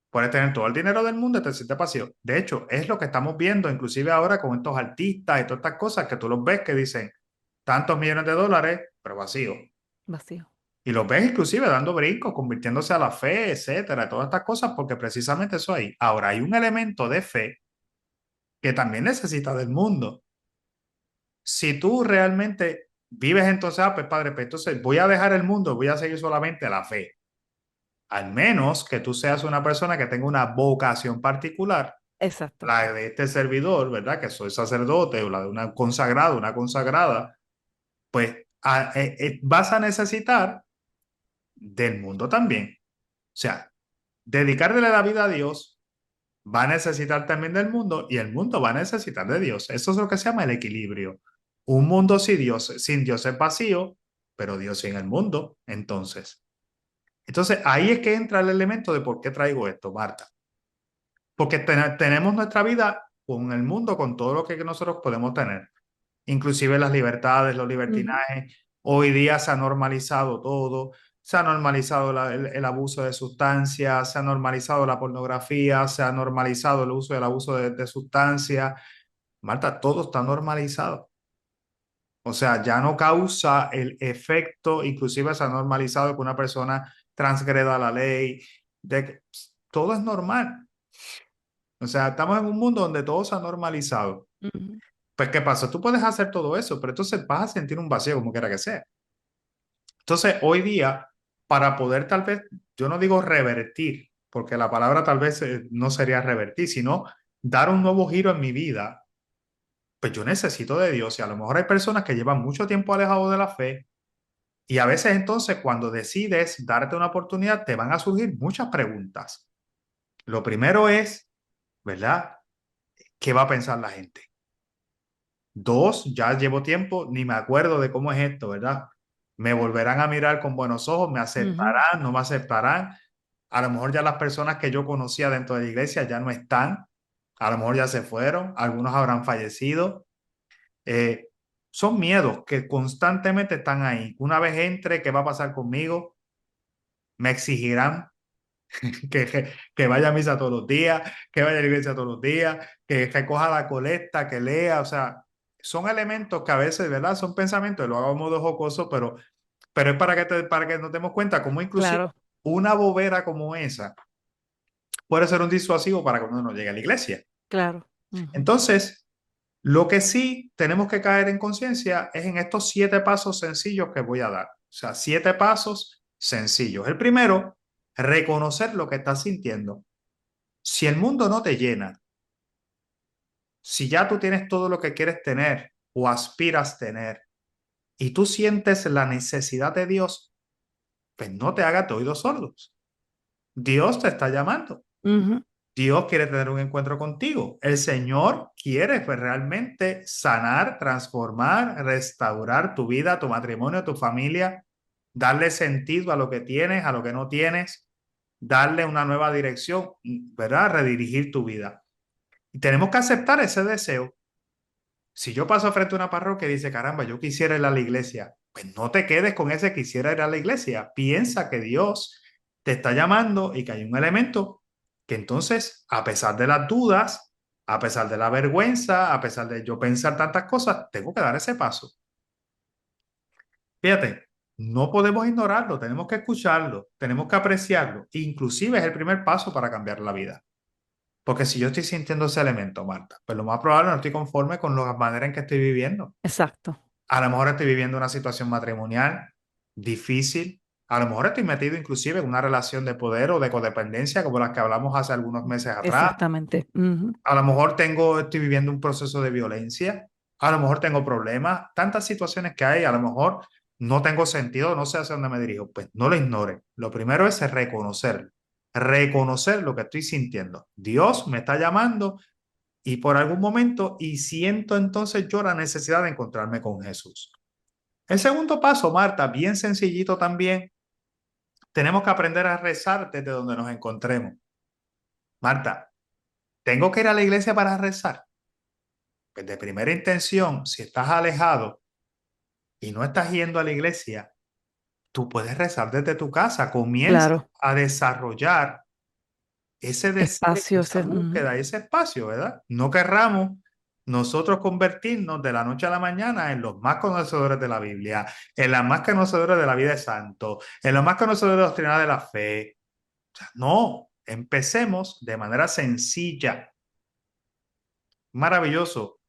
Puedes tener todo el dinero del mundo y te sientes vacío. De hecho, es lo que estamos viendo, inclusive ahora con estos artistas y todas estas cosas que tú los ves que dicen tantos millones de dólares, pero vacío. Vacío. Y los ves inclusive dando brincos, convirtiéndose a la fe, etcétera, todas estas cosas, porque precisamente eso hay. Ahora, hay un elemento de fe que también necesita del mundo. Si tú realmente vives entonces, pues padre, pues entonces voy a dejar el mundo, voy a seguir solamente la fe. Al menos que tú seas una persona que tenga una vocación particular, Exacto. la de este servidor, ¿verdad? Que soy sacerdote o la de una consagrada, una consagrada, pues vas a necesitar del mundo también. O sea, dedicarle la vida a Dios va a necesitar también del mundo y el mundo va a necesitar de Dios. Eso es lo que se llama el equilibrio. Un mundo sin Dios es vacío, pero Dios sin el mundo, entonces. Entonces ahí es que entra el elemento de por qué traigo esto, Marta. Porque tenemos nuestra vida con el mundo, con todo lo que nosotros podemos tener, inclusive las libertades, los Ujú. libertinajes. Hoy día se ha normalizado todo, se ha normalizado el abuso de sustancias, se ha normalizado la pornografía, se ha normalizado el uso y el abuso de sustancias. Marta, todo está normalizado. O sea, ya no causa el efecto, inclusive se ha normalizado que una persona transgreda la ley, de que todo es normal. O sea, estamos en un mundo donde todo se ha normalizado. Ujú. Pues, ¿qué pasa? Tú puedes hacer todo eso, pero entonces vas a sentir un vacío como quiera que sea. Entonces, hoy día, para poder tal vez, yo no digo revertir, porque la palabra tal vez no sería revertir, sino dar un nuevo giro en mi vida, pues yo necesito de Dios y a lo mejor hay personas que llevan mucho tiempo alejados de la fe y a veces entonces cuando decides darte una oportunidad te van a surgir muchas preguntas. Lo primero es, ¿verdad? ¿Qué va a pensar la gente? Dos, ya llevo tiempo, ni me acuerdo de cómo es esto, ¿verdad? Me volverán a mirar con buenos ojos, me Ujú. aceptarán, no me aceptarán. A lo mejor ya las personas que yo conocía dentro de la iglesia ya no están, a lo mejor ya se fueron, algunos habrán fallecido. Eh, Son miedos que constantemente están ahí. Una vez entre, ¿qué va a pasar conmigo? Me exigirán que vaya a misa todos los días, que vaya a la iglesia todos los días, que recoja la colecta, que lea, o sea, son elementos que a veces, ¿verdad? Son pensamientos, lo hago a modo jocoso, pero es para que nos demos cuenta cómo inclusive Claro, una bobera como esa puede ser un disuasivo para cuando uno llegue a la iglesia. claro. Ujú. Entonces, lo que sí tenemos que caer en conciencia es en estos 7 pasos sencillos que voy a dar. O sea, 7 pasos sencillos. El primero, reconocer lo que estás sintiendo. Si el mundo no te llena, si ya tú tienes todo lo que quieres tener o aspiras tener y tú sientes la necesidad de Dios, pues no te hagas de oídos sordos. Dios te está llamando. Ujú. Dios quiere tener un encuentro contigo. El Señor quiere pues, realmente sanar, transformar, restaurar tu vida, tu matrimonio, tu familia, darle sentido a lo que tienes, a lo que no tienes, darle una nueva dirección, ¿verdad? Redirigir tu vida. Y tenemos que aceptar ese deseo. Si yo paso frente a una parroquia y dice, caramba, yo quisiera ir a la iglesia, pues no te quedes con ese quisiera ir a la iglesia. Piensa que Dios te está llamando y que hay un elemento que entonces, a pesar de las dudas, a pesar de la vergüenza, a pesar de yo pensar tantas cosas, tengo que dar ese paso. Fíjate, no podemos ignorarlo, tenemos que escucharlo, tenemos que apreciarlo. Inclusive es el primer paso para cambiar la vida. Porque si yo estoy sintiendo ese elemento, Marta, pues lo más probable no estoy conforme con la manera en que estoy viviendo. Exacto. A lo mejor estoy viviendo una situación matrimonial difícil. A lo mejor estoy metido inclusive en una relación de poder o de codependencia como las que hablamos hace algunos meses atrás. Exactamente. Ujú. A lo mejor estoy viviendo un proceso de violencia. A lo mejor tengo problemas. Tantas situaciones que hay. A lo mejor no tengo sentido, no sé hacia dónde me dirijo. Pues no lo ignore. Lo primero es reconocerlo. Reconocer lo que estoy sintiendo. Dios me está llamando y por algún momento y siento entonces yo la necesidad de encontrarme con Jesús. El segundo paso, Marta, bien sencillito también. Tenemos que aprender a rezar desde donde nos encontremos. Marta, ¿tengo que ir a la iglesia para rezar? Pues de primera intención, si estás alejado y no estás yendo a la iglesia, tú puedes rezar desde tu casa. Comienza Claro. a desarrollar ese deseo, Espacios. esa búsqueda, ese espacio, ¿verdad? No querramos nosotros convertirnos de la noche a la mañana en los más conocedores de la Biblia, en las más conocedores de la vida de santo, en los más conocedores de la doctrina de la fe. O sea, no, empecemos de manera sencilla. Maravilloso.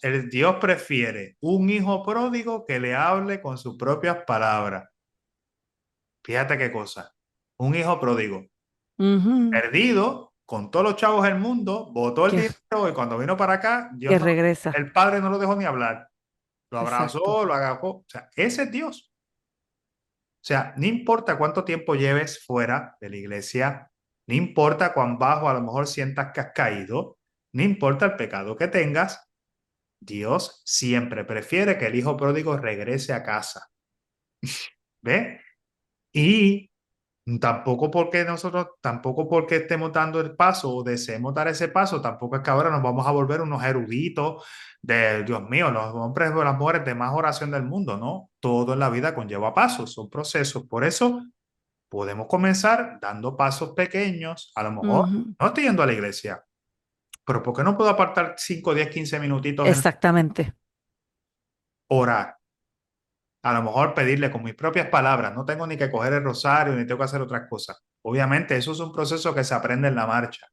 El Dios prefiere un hijo pródigo que le hable con sus propias palabras. Fíjate qué cosa. Un hijo pródigo, Ujú. perdido, con todos los chavos del mundo, botó el Que, dinero y cuando vino para acá, que regresa. el padre no lo dejó ni hablar. Lo Exacto. abrazó, lo agarró. O sea, ese es Dios. O sea, no importa cuánto tiempo lleves fuera de la iglesia, no importa cuán bajo a lo mejor sientas que has caído, no importa el pecado que tengas, Dios siempre prefiere que el hijo pródigo regrese a casa. ¿Ve? Y tampoco porque estemos dando el paso o deseemos dar ese paso, tampoco es que ahora nos vamos a volver unos eruditos de, Dios mío, los hombres o las mujeres de más oración del mundo, ¿no? Todo en la vida conlleva pasos, son procesos. Por eso podemos comenzar dando pasos pequeños. A lo mejor Ujú. no estoy yendo a la iglesia, pero ¿por qué no puedo apartar 5, 10, 15 minutitos en Exactamente. orar? A lo mejor pedirle con mis propias palabras, no tengo ni que coger el rosario ni tengo que hacer otras cosas. Obviamente eso es un proceso que se aprende en la marcha,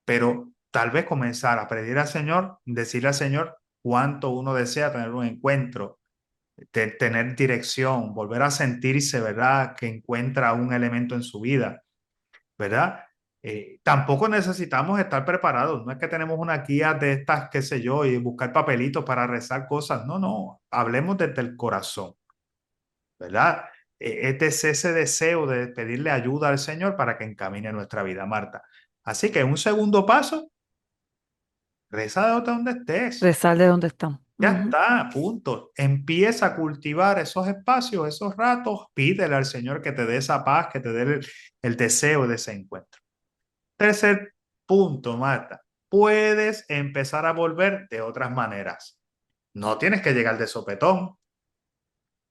pero tal vez comenzar a pedir al Señor, decirle al Señor cuánto uno desea tener un encuentro, tener dirección, volver a sentirse, ¿verdad? Que encuentra un elemento en su vida, ¿verdad? Tampoco necesitamos estar preparados, no es que tenemos una guía de estas, qué sé yo, y buscar papelitos para rezar cosas, no, no, hablemos desde el corazón. ¿Verdad? Es ese deseo de pedirle ayuda al Señor para que encamine nuestra vida, Marta. Así que un segundo paso, reza de donde estés. Rezar de donde están. Ya Ujú. está, punto. Empieza a cultivar esos espacios, esos ratos. Pídele al Señor que te dé esa paz, que te dé el deseo de ese encuentro. Tercer punto, Marta. Puedes empezar a volver de otras maneras. No tienes que llegar de sopetón.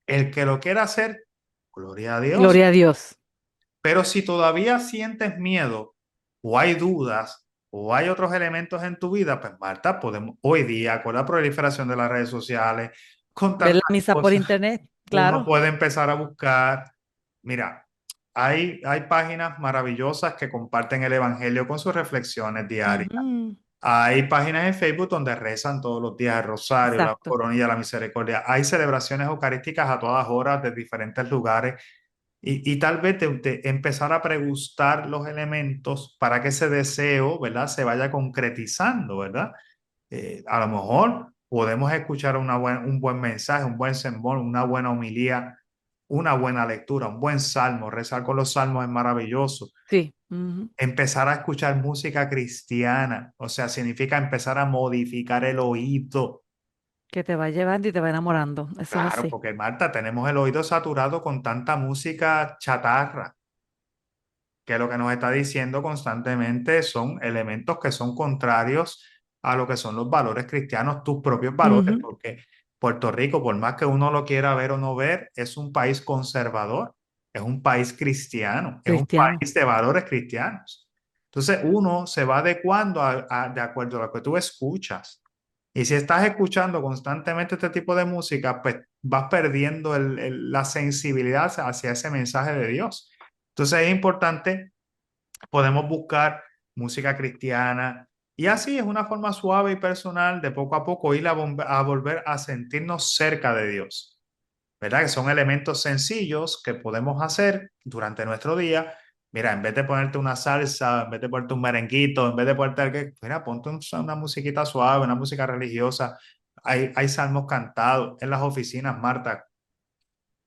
El que lo quiera hacer, gloria a Dios. Gloria a Dios. Pero si todavía sientes miedo o hay dudas o hay otros elementos en tu vida, pues Marta, podemos hoy día con la proliferación de las redes sociales, con Ver la tantas misa por cosas, internet. uno Claro. puede empezar a buscar. Mira, hay páginas maravillosas que comparten el Evangelio con sus reflexiones diarias. Ujú. Hay páginas en Facebook donde rezan todos los días el rosario, la Exacto. coronilla, la misericordia. Hay celebraciones eucarísticas a todas horas de diferentes lugares. Y tal vez empezar a pregustar los elementos para que ese deseo, ¿verdad?, se vaya concretizando, ¿verdad? A lo mejor podemos escuchar un buen mensaje, un buen sermón, una buena homilía, una buena lectura, un buen salmo. Rezar con los salmos es maravilloso. Sí. Ujú. Empezar a escuchar música cristiana, o sea, significa empezar a modificar el oído. Que te va llevando y te va enamorando. Eso es Claro, así. porque Marta, tenemos el oído saturado con tanta música chatarra, que lo que nos está diciendo constantemente son elementos que son contrarios a lo que son los valores cristianos, tus propios valores, Ujú. porque Puerto Rico, por más que uno lo quiera ver o no ver, es un país conservador, es un país cristiano, es un Cristiano. país de valores cristianos. Entonces uno se va adecuando de acuerdo a lo que tú escuchas. Y si estás escuchando constantemente este tipo de música, pues vas perdiendo la sensibilidad hacia ese mensaje de Dios. Entonces es importante, podemos buscar música cristiana y así es una forma suave y personal de poco a poco ir a volver a sentirnos cerca de Dios, ¿verdad? Que son elementos sencillos que podemos hacer durante nuestro día. Mira, en vez de ponerte una salsa, en vez de ponerte un merenguito, en vez de ponerte algo, mira, ponte una musiquita suave, una música religiosa. Hay salmos cantados en las oficinas, Marta.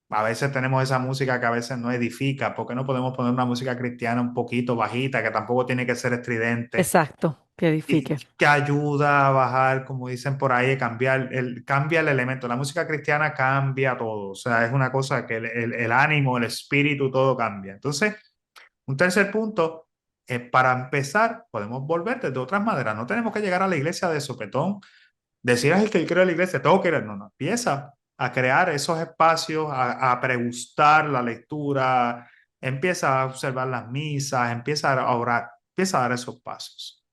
A veces tenemos esa música que a veces no edifica. ¿Por qué no podemos poner una música cristiana un poquito bajita, que tampoco tiene que ser estridente? Exacto, que Y edifique. que ayuda a bajar, como dicen por ahí, cambia el elemento. La música cristiana cambia todo. O sea, es una cosa que el ánimo, el espíritu, todo cambia. Entonces, un tercer punto, para empezar, podemos volver de otras maneras. No tenemos que llegar a la iglesia de sopetón, decir, ay, que yo quiero ir a la iglesia, tengo que ir. No, no, empieza a crear esos espacios, a pregustar la lectura, empieza a observar las misas, empieza a orar, empieza a dar esos pasos.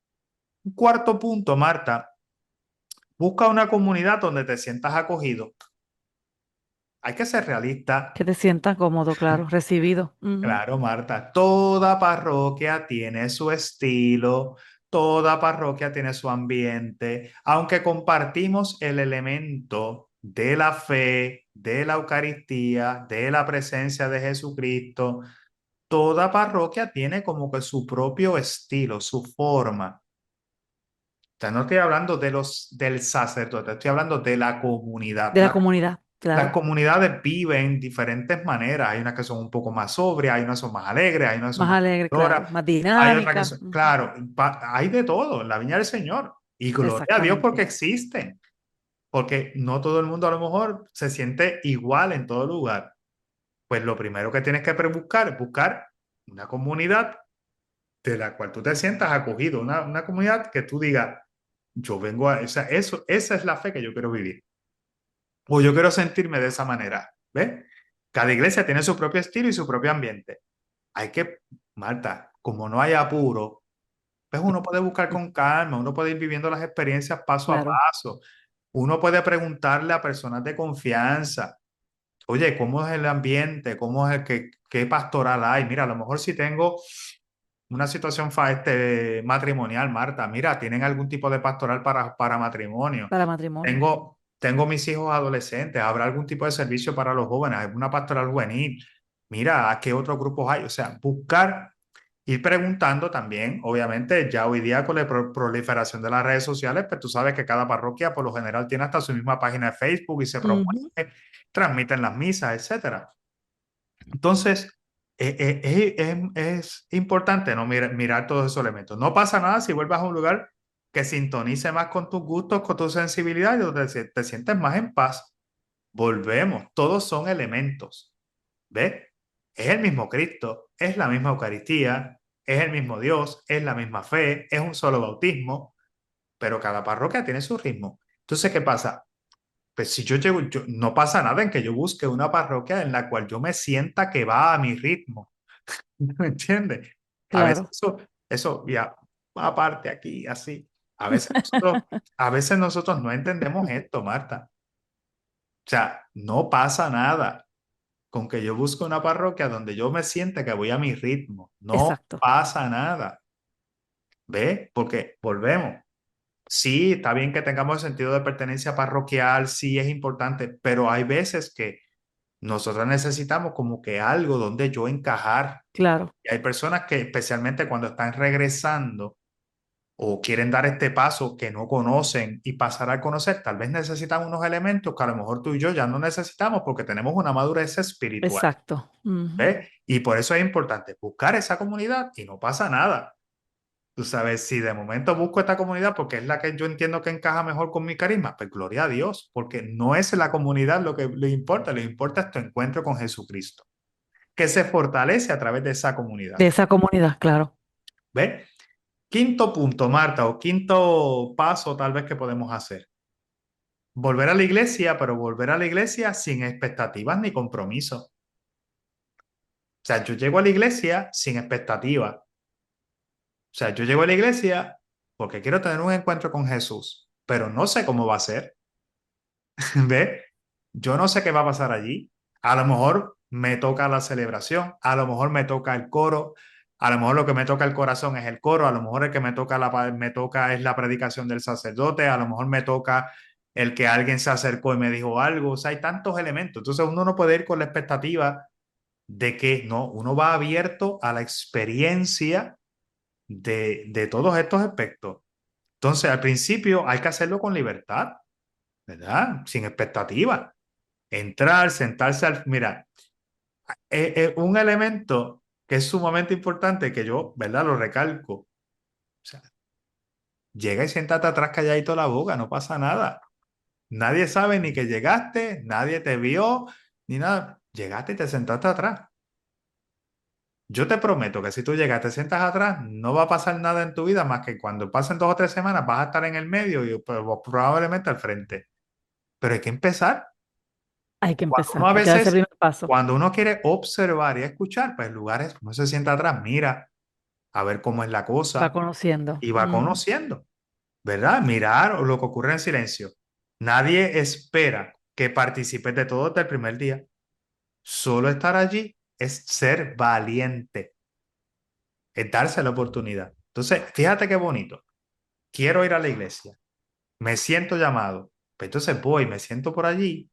Un cuarto punto, Marta, busca una comunidad donde te sientas acogido. Hay que ser realista. Que te sientas cómodo, claro, recibido. Ujú. Claro, Marta, toda parroquia tiene su estilo, toda parroquia tiene su ambiente, aunque compartimos el elemento de la fe, de la Eucaristía, de la presencia de Jesucristo, toda parroquia tiene como que su propio estilo, su forma. O sea, no estoy hablando del sacerdote, estoy hablando de la comunidad. De la comunidad, Las claro. comunidades viven de diferentes maneras. Hay unas que son un poco más sobrias, hay unas que son más alegres, hay unas que son Más más alegre, claro, cantadoras, más hay otras que dinámica. son, Ujú. claro, hay de todo en la viña del Señor. Y gloria a Dios porque Exactamente. existen, porque no todo el mundo a lo mejor se siente igual en todo lugar. Pues lo primero que tienes que buscar es buscar una comunidad de la cual tú te sientas acogido, una comunidad que tú digas, yo vengo a, o sea, esa es la fe que yo quiero vivir. O yo quiero sentirme de esa manera. ¿Ves? Cada iglesia tiene su propio estilo y su propio ambiente. Hay que, Marta, como no hay apuro, pues uno puede buscar con calma, uno puede ir viviendo las experiencias paso a Claro, paso. Uno puede preguntarle a personas de confianza, oye, ¿cómo es el ambiente? ¿Cómo es qué pastoral hay? Mira, a lo mejor si tengo una situación matrimonial, Marta, mira, ¿tienen algún tipo de pastoral para matrimonio? para matrimonio. Tengo mis hijos adolescentes, ¿habrá algún tipo de servicio para los jóvenes? ¿Alguna pastoral juvenil? Mira, ¿a qué otros grupos hay? O sea, buscar, ir preguntando también, obviamente, ya hoy día con la proliferación de las redes sociales, pues tú sabes que cada parroquia por lo general tiene hasta su misma página de Facebook y se promueve, Ujú. transmiten las misas, etcétera. Entonces, es importante no mirar todos esos elementos. No pasa nada si vuelvas a un lugar que sintonice más con tus gustos, con tu sensibilidad y donde te sientes más en paz. Volvemos, todos son elementos. ¿Ves? Es el mismo Cristo, es la misma Eucaristía, es el mismo Dios, es la misma fe, es un solo bautismo, pero cada parroquia tiene su ritmo. Entonces, ¿qué pasa? Pues si no pasa nada en que yo busque una parroquia en la cual yo me sienta que va a mi ritmo. ¿Me entiendes? A veces Claro, eso ya aparte aquí, así. A veces a veces nosotros no entendemos esto, Marta. O sea, no pasa nada con que yo busque una parroquia donde yo me sienta que voy a mi ritmo. No exacto. pasa nada. ¿Ve? Porque volvemos. Sí, está bien que tengamos el sentido de pertenencia parroquial, sí es importante, pero hay veces que nosotros necesitamos como que algo donde yo encajar. Claro, Y hay personas que especialmente cuando están regresando o quieren dar este paso que no conocen y pasar a conocer, tal vez necesitan unos elementos que a lo mejor tú y yo ya no necesitamos porque tenemos una madurez espiritual. exacto. Ujú. ¿Ves? Y por eso es importante buscar esa comunidad y no pasa nada. Tú sabes, si de momento busco esta comunidad porque es la que yo entiendo que encaja mejor con mi carisma, pues gloria a Dios, porque no es la comunidad lo que le importa es tu encuentro con Jesucristo, que se fortalece a través de esa comunidad. De esa comunidad, claro. ¿Ves? Quinto punto, Marta, o quinto paso tal vez que podemos hacer. Volver a la iglesia, pero volver a la iglesia sin expectativas ni compromisos. O sea, yo llego a la iglesia sin expectativas. O sea, yo llego a la iglesia porque quiero tener un encuentro con Jesús, pero no sé cómo va a ser. ¿Ves? Yo no sé qué va a pasar allí. A lo mejor me toca la celebración, a lo mejor me toca el coro, a lo mejor lo que me toca el corazón es el coro, a lo mejor el que me toca es la predicación del sacerdote, a lo mejor me toca el que alguien se acercó y me dijo algo, o sea, hay tantos elementos. Entonces uno no puede ir con la expectativa de que no, uno va abierto a la experiencia de todos estos aspectos. Entonces, al principio hay que hacerlo con libertad, ¿verdad? Sin expectativa. Entrar, sentarse al... Mira, un elemento que es sumamente importante que yo, ¿verdad? Lo recalco. O sea, llega y siéntate atrás calladito la boca, no pasa nada. Nadie sabe ni que llegaste, nadie te vio, ni nada. Llegaste y te sentaste atrás. Yo te prometo que si tú llegas, te sientas atrás, no va a pasar nada en tu vida más que cuando pasen 2 o 3 semanas vas a estar en el medio y probablemente al frente. Pero hay que empezar. Hay que Cuando uno empezar, a hay que dar ese veces, primer paso. cuando uno quiere observar y escuchar, pues lugares, uno se sienta atrás, mira a ver cómo es la Va cosa conociendo. y va conociendo, ¿verdad? Mirar lo que ocurre en silencio. Nadie espera que participes de todo desde el primer día. Solo estar allí es ser valiente, es darse la oportunidad. Entonces, fíjate qué bonito. Quiero ir a la iglesia, me siento llamado, pues entonces voy, me siento por allí,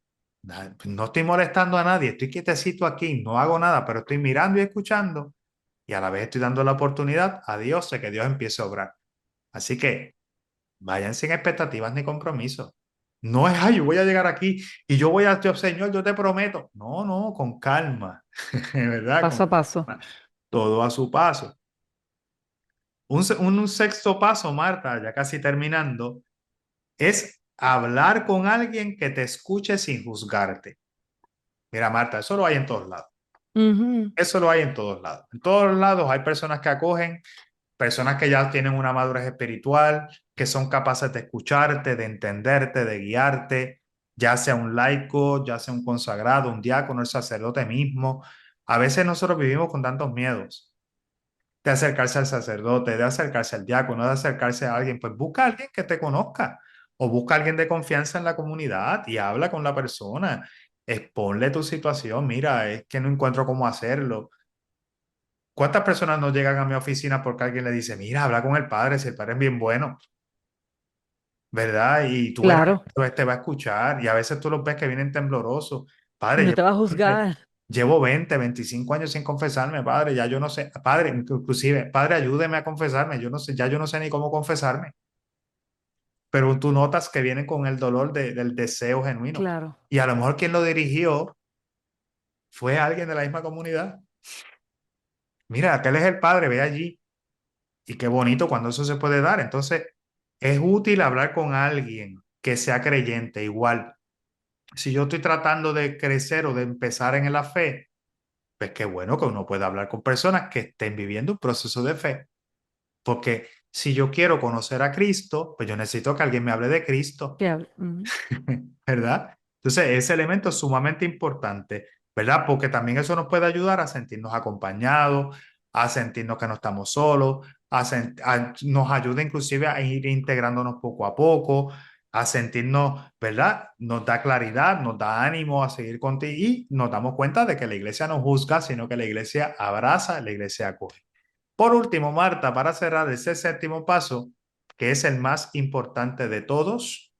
no estoy molestando a nadie, estoy quietecito aquí, no hago nada, pero estoy mirando y escuchando y a la vez estoy dando la oportunidad a Dios de que Dios empiece a obrar. Así que vayan sin expectativas ni compromisos. No es, ay, yo voy a llegar aquí y yo voy a, Dios, Señor, yo te prometo. No, no, con calma, ¿verdad? Paso Con a paso. calma. Todo a su paso. Un sexto paso, Marta, ya casi terminando, es hablar con alguien que te escuche sin juzgarte. Mira, Marta, eso lo hay en todos lados. Ujú. Eso lo hay en todos lados. En todos lados hay personas que acogen, personas que ya tienen una madurez espiritual, que son capaces de escucharte, de entenderte, de guiarte, ya sea un laico, ya sea un consagrado, un diácono, el sacerdote mismo. A veces nosotros vivimos con tantos miedos de acercarse al sacerdote, de acercarse al diácono, de acercarse a alguien. Pues busca a alguien que te conozca o busca a alguien de confianza en la comunidad y habla con la persona. Exponle tu situación. Mira, es que no encuentro cómo hacerlo. ¿Cuántas personas no llegan a mi oficina porque alguien le dice, mira, habla con el padre, si el padre es bien bueno, ¿verdad? Y tú verás, Claro. entonces te va a escuchar y a veces tú los ves que vienen temblorosos. Y Padre, no te va a juzgar. llevo 20, 25 años sin confesarme, padre, ya yo no sé, padre, inclusive, padre, ayúdeme a confesarme, yo no sé, ya yo no sé ni cómo confesarme, pero tú notas que vienen con el dolor del deseo genuino. Claro. Y a lo mejor quien lo dirigió fue alguien de la misma comunidad. Mira, aquel es el padre, ve allí. Y qué bonito cuando eso se puede dar. Entonces, es útil hablar con alguien que sea creyente. Igual, si yo estoy tratando de crecer o de empezar en la fe, pues qué bueno que uno pueda hablar con personas que estén viviendo un proceso de fe. Porque si yo quiero conocer a Cristo, pues yo necesito que alguien me hable de Cristo, Ujú. ¿verdad? Entonces, ese elemento es sumamente importante, ¿verdad? Porque también eso nos puede ayudar a sentirnos acompañados, a sentirnos que no estamos solos, nos ayuda inclusive a ir integrándonos poco a poco, a sentirnos, ¿verdad? Nos da claridad, nos da ánimo a seguir contigo y nos damos cuenta de que la iglesia no juzga, sino que la iglesia abraza, la iglesia acoge. Por último, Marta, para cerrar ese séptimo paso, que es el más importante de todos,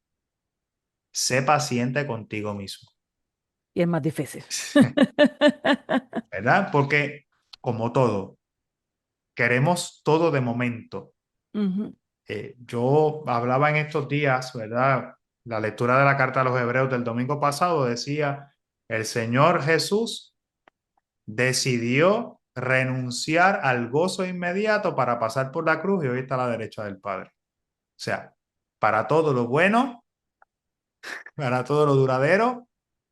sé paciente contigo mismo, Y es más difícil. ¿verdad? Porque, como todo, queremos todo de momento. Ujú. Yo hablaba en estos días, ¿verdad? La lectura de la carta a los Hebreos del domingo pasado decía, el Señor Jesús decidió renunciar al gozo inmediato para pasar por la cruz y hoy está a la derecha del Padre. O sea, para todo lo bueno, para todo lo duradero,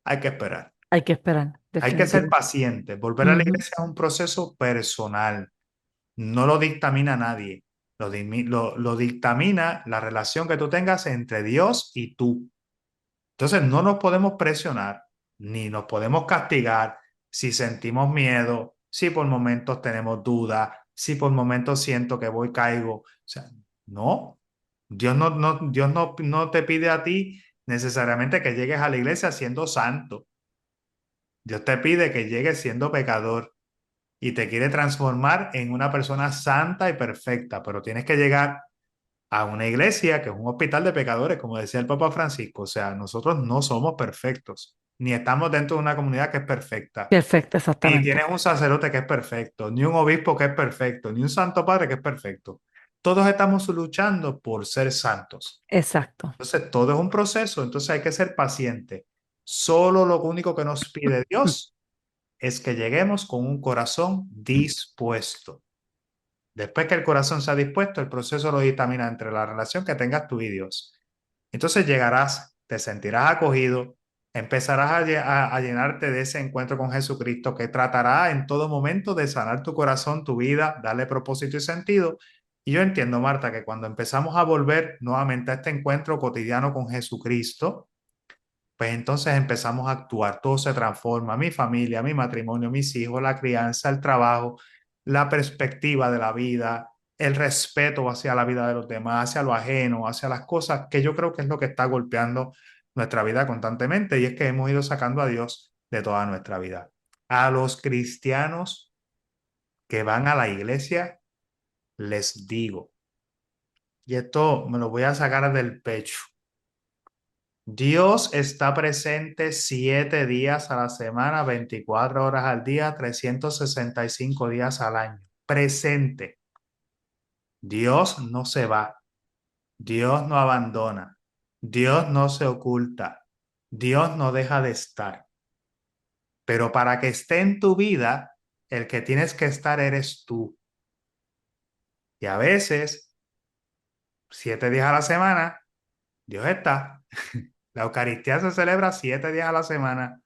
hay que esperar. Hay que esperar, Hay que ser definitivo. paciente. Volver a la Ujú. iglesia es un proceso personal. No lo dictamina nadie. Lo dictamina la relación que tú tengas entre Dios y tú. Entonces, no nos podemos presionar, ni nos podemos castigar si sentimos miedo, si por momentos tenemos dudas, si por momentos siento que voy, caigo. O sea, no. Dios no te pide a ti necesariamente que llegues a la iglesia siendo santo. Dios te pide que llegues siendo pecador y te quiere transformar en una persona santa y perfecta, pero tienes que llegar a una iglesia que es un hospital de pecadores, como decía el Papa Francisco. O sea, nosotros no somos perfectos, ni estamos dentro de una comunidad que es perfecta, Perfecto, ni exactamente. tienes un sacerdote que es perfecto, ni un obispo que es perfecto, ni un santo padre que es perfecto. Todos estamos luchando por ser santos. Exacto. Entonces, todo es un proceso, entonces hay que ser paciente. Solo lo único que nos pide Dios es que lleguemos con un corazón dispuesto. Después que el corazón se ha dispuesto, el proceso lo dictamina entre la relación que tengas tú y Dios. Entonces llegarás, te sentirás acogido, empezarás a llenarte de ese encuentro con Jesucristo que tratará en todo momento de sanar tu corazón, tu vida, darle propósito y sentido. Y yo entiendo, Marta, que cuando empezamos a volver nuevamente a este encuentro cotidiano con Jesucristo, pues entonces empezamos a actuar, todo se transforma, mi familia, mi matrimonio, mis hijos, la crianza, el trabajo, la perspectiva de la vida, el respeto hacia la vida de los demás, hacia lo ajeno, hacia las cosas que yo creo que es lo que está golpeando nuestra vida constantemente y es que hemos ido sacando a Dios de toda nuestra vida. A los cristianos que van a la iglesia, les digo, y esto me lo voy a sacar del pecho. Dios está presente 7 días a la semana, 24 horas al día, 365 días al año. Presente. Dios no se va. Dios no abandona. Dios no se oculta. Dios no deja de estar. Pero para que esté en tu vida, el que tienes que estar eres tú. Y a veces, 7 días a la semana, Dios está. La Eucaristía se celebra 7 días a la semana.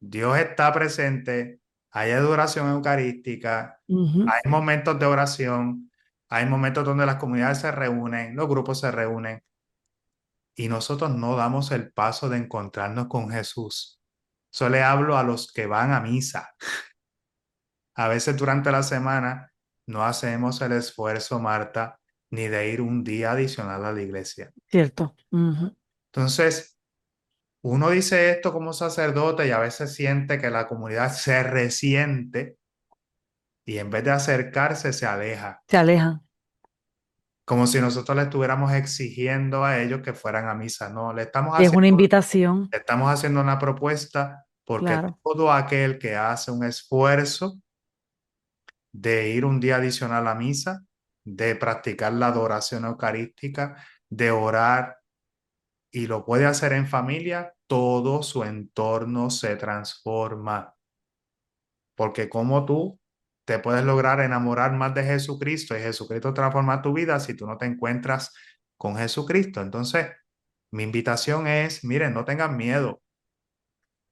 Dios está presente, hay adoración eucarística, Ujú. hay momentos de oración, hay momentos donde las comunidades se reúnen, los grupos se reúnen y nosotros no damos el paso de encontrarnos con Jesús. Solo le hablo a los que van a misa. A veces durante la semana no hacemos el esfuerzo, Marta, ni de ir un día adicional a la iglesia. Cierto. Ujú. Entonces, uno dice esto como sacerdote y a veces siente que la comunidad se resiente y en vez de acercarse se aleja, Se alejan. como si nosotros le estuviéramos exigiendo a ellos que fueran a misa. No, Y es una invitación, le estamos haciendo una propuesta porque claro. todo aquel que hace un esfuerzo de ir un día adicional a misa, de practicar la adoración eucarística, de orar y lo puede hacer en familia, todo su entorno se transforma. Porque como tú te puedes lograr enamorar más de Jesucristo y Jesucristo transforma tu vida si tú no te encuentras con Jesucristo. Entonces, mi invitación es, miren, no tengan miedo.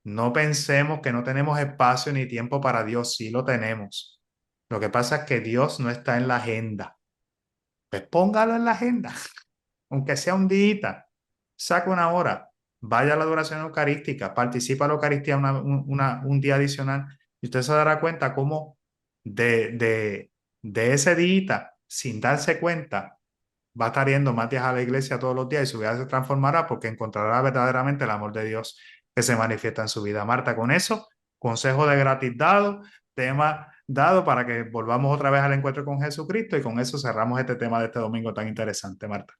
No pensemos que no tenemos espacio ni tiempo para Dios. Sí lo tenemos. Lo que pasa es que Dios no está en la agenda. Pues póngalo en la agenda, aunque sea un día. Saca una hora, vaya a la adoración eucarística, participa en la Eucaristía un día adicional y usted se dará cuenta cómo de, de, de ese día, sin darse cuenta, va a estar yendo más días a la iglesia todos los días y su vida se transformará porque encontrará verdaderamente el amor de Dios que se manifiesta en su vida. Marta, con eso, consejo de gratis dado, tema dado para que volvamos otra vez al encuentro con Jesucristo y con eso cerramos este tema de este domingo tan interesante, Marta.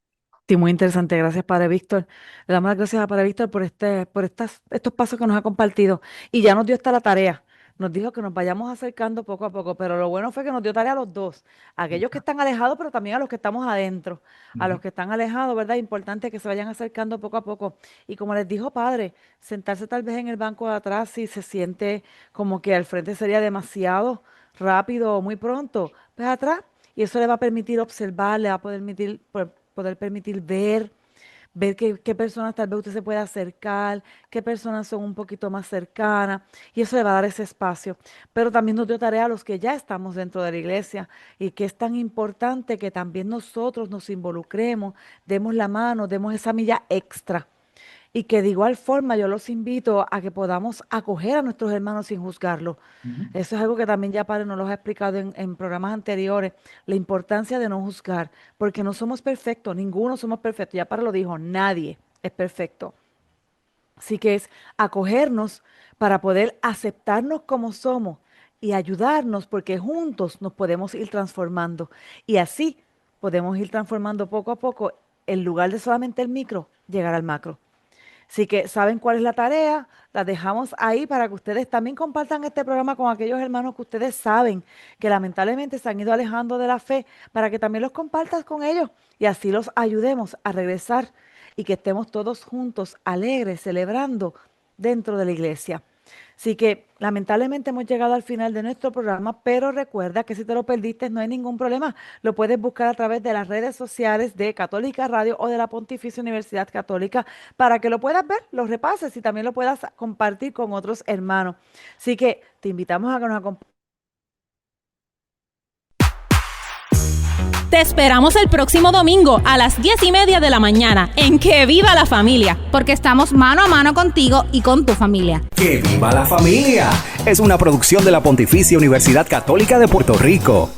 Sí, muy interesante. Gracias, Padre Víctor. Le damos las gracias a Padre Víctor por estos pasos que nos ha compartido. Y ya nos dio esta la tarea. Nos dijo que nos vayamos acercando poco a poco, pero lo bueno fue que nos dio tarea a los dos, a aquellos que están alejados, pero también a los que estamos adentro, a los que están alejados, ¿verdad? Importante que se vayan acercando poco a poco. Y como les dijo Padre, sentarse tal vez en el banco de atrás si se siente como que al frente sería demasiado rápido o muy pronto, pues atrás. Y eso le va a permitir observar, le va a poder permitir ver qué personas tal vez usted se puede acercar, qué personas son un poquito más cercanas, y eso le va a dar ese espacio. Pero también nos dio tarea a los que ya estamos dentro de la iglesia y que es tan importante que también nosotros nos involucremos, demos la mano, demos esa milla extra. Y que de igual forma yo los invito a que podamos acoger a nuestros hermanos sin juzgarlos. Ujú. Eso es algo que también ya Padre nos lo ha explicado en programas anteriores, la importancia de no juzgar, porque no somos perfectos, ninguno somos perfectos, ya Padre lo dijo, nadie es perfecto. Así que es acogernos para poder aceptarnos como somos y ayudarnos porque juntos nos podemos ir transformando. Y así podemos ir transformando poco a poco, en lugar de solamente el micro, llegar al macro. Así que saben cuál es la tarea, la dejamos ahí para que ustedes también compartan este programa con aquellos hermanos que ustedes saben que lamentablemente se han ido alejando de la fe, para que también los compartas con ellos y así los ayudemos a regresar y que estemos todos juntos, alegres, celebrando dentro de la iglesia. Así que lamentablemente hemos llegado al final de nuestro programa, pero recuerda que si te lo perdiste no hay ningún problema. Lo puedes buscar a través de las redes sociales de Católica Radio o de la Pontificia Universidad Católica para que lo puedas ver, lo repases y también lo puedas compartir con otros hermanos. Así que te invitamos a que nos acompañes. Te esperamos el próximo domingo a las 10:30 de la mañana en Que Viva la Familia. Porque estamos mano a mano contigo y con tu familia. ¡Que viva la familia! Es una producción de la Pontificia Universidad Católica de Puerto Rico.